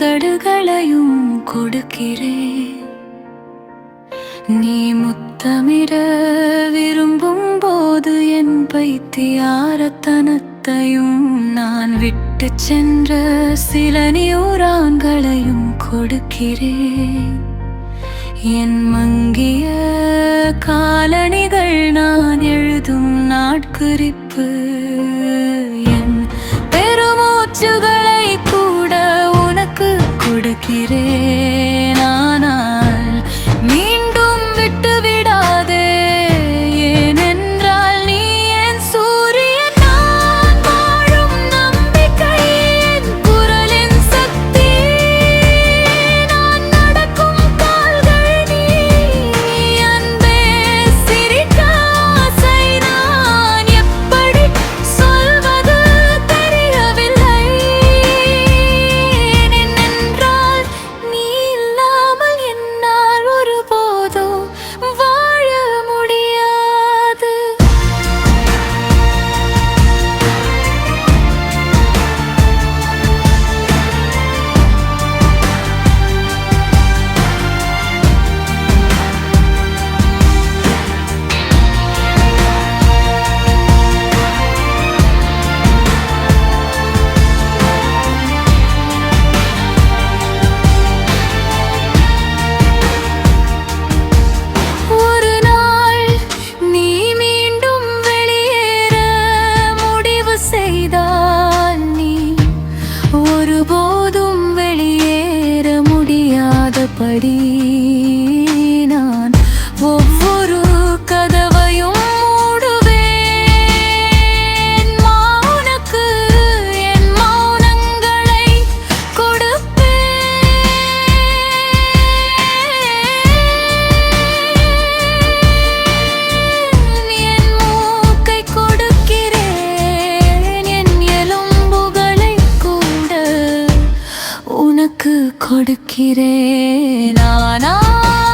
உதடுகளையும் கொடுக்கிறேன். நீ முத்தமிட விரும்பும் போது என் பைத்தியாரத்தனத்தையும் நான் விட்டு சென்ற சில நியூரான்களையும் கொடுக்கிறேன். என் மங்கிய காலணிகள் நான் எழுதும் நாட்குறிப்பு, என் பெருமூச்சுகளை கூட உனக்கு கொடுக்கிறேன். ஆனால் மீண்டும் விட்டு விடாதே, ஏனென்றால் நீ என் சூரியன். நான் வாழும் நம்பிக்கை, என் குரலின் சக்தி, நான் நடக்கும் கால்கள் நீ. அன்பே சிரிக்க ஆசை, நான் எப்படி சொல்வது தெரியவில்லை. ஏனென்றால் நீ இல்லாமல் என்னால் ஒருபோதும் வாழ முடியாது. ஒரு நாள் நீ மீண்டும் வெளியேற முடிவு செய்தால், நீ ஒருபோதும் வெளியேற முடியாதபடி நான் ஒவ்வொரு கதவையும் மூடுவேன். மௌனக்கு என் மௌனங்களை கொடுப்பேன். என் மூக்கை கொடுக்கிறேன், என் எலும்புகளை கூட உனக்கு கொடுக்கிறேன். ஆனால்